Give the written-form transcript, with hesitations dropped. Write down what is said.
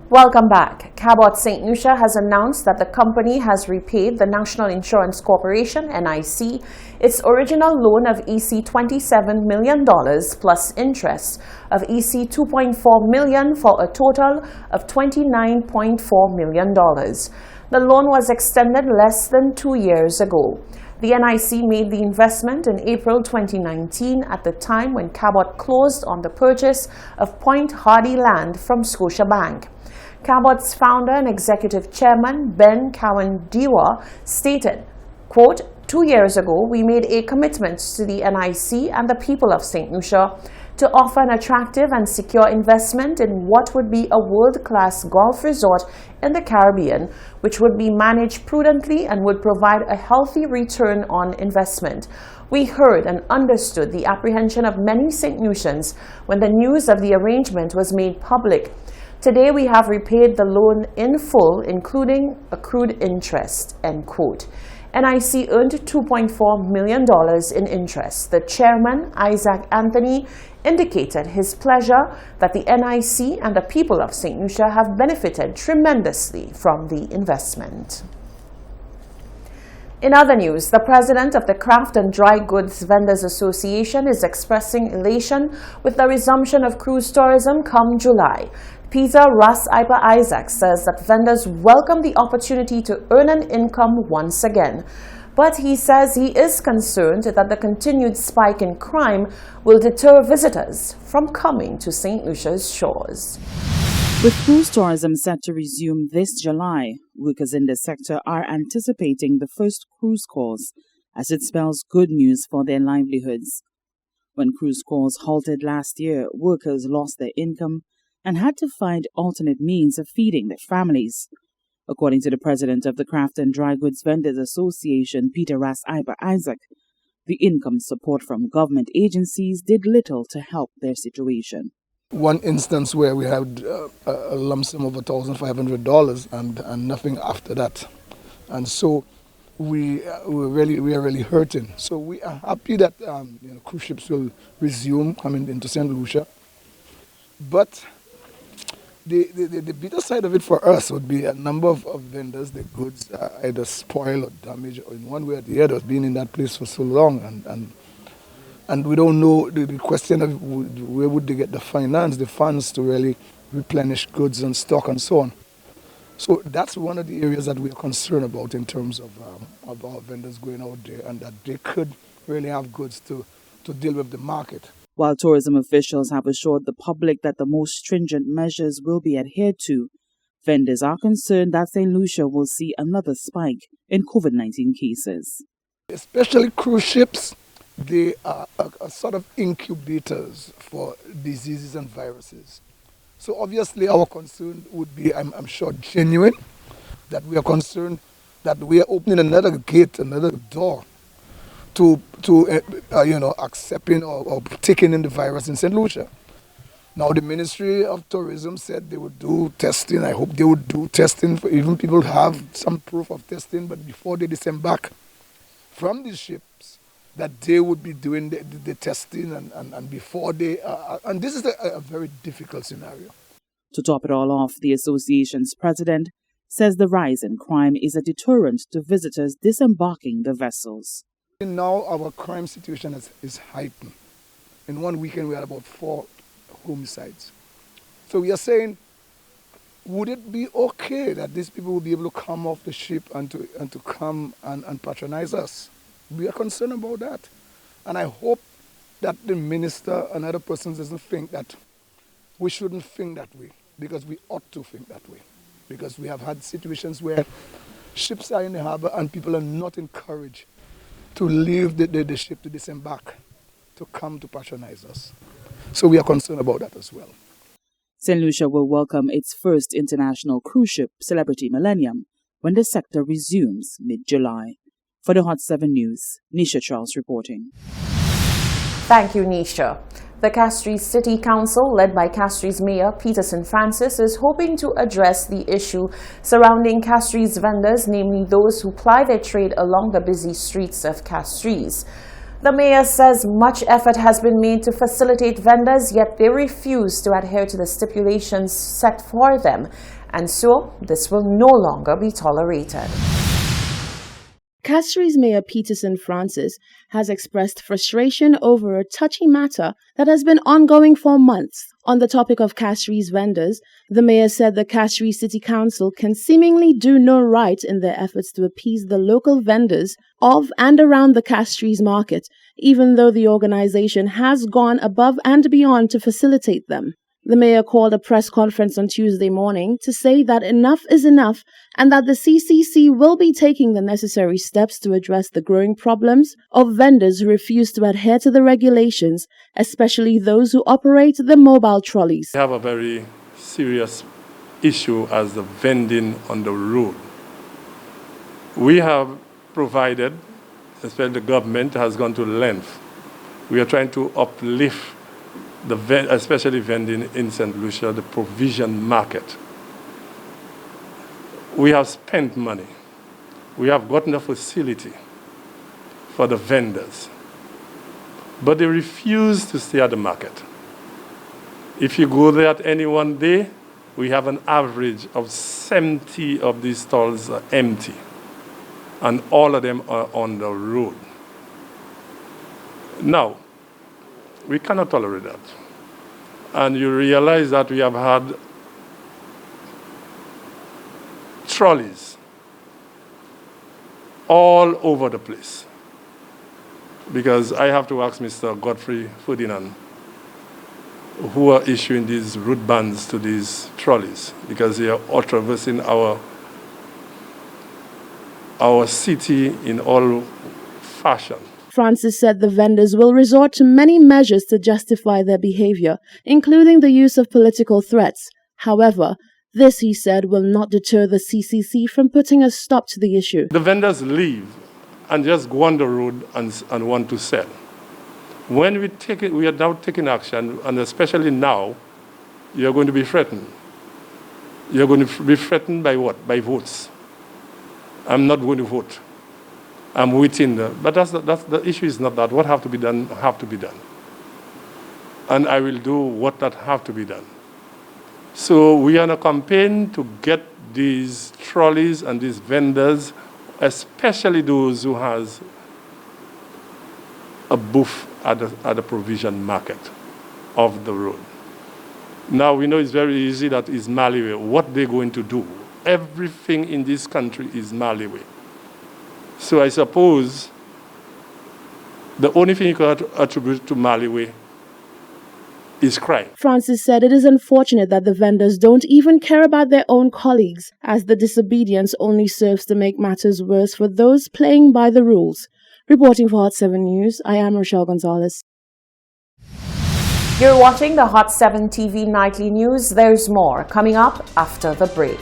Welcome back. Cabot St. Lucia has announced that the company has repaid the National Insurance Corporation, NIC, its original loan of EC $27 million plus interest of EC $2.4 million for a total of $29.4 million. The loan was extended less than 2 years ago. The NIC made the investment in April 2019 at the time when Cabot closed on the purchase of Point Hardy land from Scotiabank. Cabot's founder and executive chairman, Ben Cowan-Dewa, stated, quote, 2 years ago, we made a commitment to the NIC and the people of St. Lucia to offer an attractive and secure investment in what would be a world-class golf resort in the Caribbean, which would be managed prudently and would provide a healthy return on investment. We heard and understood the apprehension of many St. Lucians when the news of the arrangement was made public. Today, we have repaid the loan in full, including accrued interest, end quote. NIC earned $2.4 million in interest. The chairman, Isaac Anthony, indicated his pleasure that the NIC and the people of St. Lucia have benefited tremendously from the investment. In other news, the president of the Craft and Dry Goods Vendors Association is expressing elation with the resumption of cruise tourism come July. Peter Russ Iper Isaac says that vendors welcome the opportunity to earn an income once again. But he says he is concerned that the continued spike in crime will deter visitors from coming to St. Lucia's shores. With cruise tourism set to resume this July, workers in the sector are anticipating the first cruise calls as it spells good news for their livelihoods. When cruise calls halted last year, workers lost their income and had to find alternate means of feeding their families. According to the president of the Craft and Dry Goods Vendors Association, Peter Russ Iper Isaac, the income support from government agencies did little to help their situation. One instance where we had a lump sum of $1,500 and nothing after that. And so we are really hurting. So we are happy that cruise ships will resume coming into St. Lucia. But the bitter side of it for us would be a number of vendors, the goods either spoil or damage or in one way or the other, being in that place for so long. And we don't know the question of where would they get the funds to really replenish goods and stock and so on. So that's one of the areas that we are concerned about in terms of our vendors going out there and that they could really have goods to deal with the market. While tourism officials have assured the public that the most stringent measures will be adhered to, vendors are concerned that St. Lucia will see another spike in COVID-19 cases. Especially cruise ships, they are a sort of incubators for diseases and viruses. So obviously our concern would be, I'm sure, genuine, that we are concerned that we are opening another gate, another door to accepting or taking in the virus in St. Lucia. Now the Ministry of Tourism said they would do testing. I hope they would do testing for even people who have some proof of testing, but before they disembark from these ships, that they would be doing the testing and before they, and this is a very difficult scenario. To top it all off, the association's president says the rise in crime is a deterrent to visitors disembarking the vessels. Now our crime situation is heightened. In one weekend we had about 4 homicides. So we are saying, would it be okay that these people will be able to come off the ship and to come and patronize us? We are concerned about that. And I hope that the minister and other persons doesn't think that we shouldn't think that way, because we ought to think that way. Because we have had situations where ships are in the harbor and people are not encouraged to leave the ship to disembark, to come to patronize us. So we are concerned about that as well. St. Lucia will welcome its first international cruise ship, Celebrity Millennium, when the sector resumes mid-July. For the Hot 7 News, Nisha Charles reporting. Thank you, Nisha. The Castries City Council, led by Castries Mayor Peterson Francis, is hoping to address the issue surrounding Castries vendors, namely those who ply their trade along the busy streets of Castries. The mayor says much effort has been made to facilitate vendors, yet they refuse to adhere to the stipulations set for them, and so this will no longer be tolerated. Castries Mayor Peterson Francis has expressed frustration over a touchy matter that has been ongoing for months. On the topic of Castries vendors, the mayor said the Castries City Council can seemingly do no right in their efforts to appease the local vendors of and around the Castries market, even though the organization has gone above and beyond to facilitate them. The mayor called a press conference on Tuesday morning to say that enough is enough and that the CCC will be taking the necessary steps to address the growing problems of vendors who refuse to adhere to the regulations, especially those who operate the mobile trolleys. We have a very serious issue as the vending on the road. We have provided, especially the government has gone to length. We are trying to uplift especially vending in St. Lucia, the provision market. We have spent money. We have gotten a facility for the vendors, but they refuse to stay at the market. If you go there at any one day, we have an average of 70 of these stalls are empty, and all of them are on the road. Now, we cannot tolerate that. And you realize that we have had trolleys all over the place. Because I have to ask Mr. Godfrey Ferdinand, who are issuing these route bans to these trolleys, because they are all traversing our city in all fashion. Francis said the vendors will resort to many measures to justify their behavior, including the use of political threats. However, this, he said, will not deter the CCC from putting a stop to the issue. The vendors leave and just go on the road and want to sell. When we are now taking action, and especially now, you're going to be threatened. You're going to be threatened by what? By votes. I'm not going to vote. I'm waiting. But that's the issue is not that. What have to be done have to be done. And I will do what that have to be done. So we are on a campaign to get these trolleys and these vendors, especially those who has a booth at the provision market of the road. Now we know it's very easy that is Maliwe. What they're going to do? Everything in this country is Maliwe. So I suppose the only thing you can attribute to Maliwe is crime. Francis said it is unfortunate that the vendors don't even care about their own colleagues, as the disobedience only serves to make matters worse for those playing by the rules. Reporting for Hot 7 News, I am Rochelle Gonzalez. You're watching the Hot 7 TV Nightly News. There's more coming up after the break.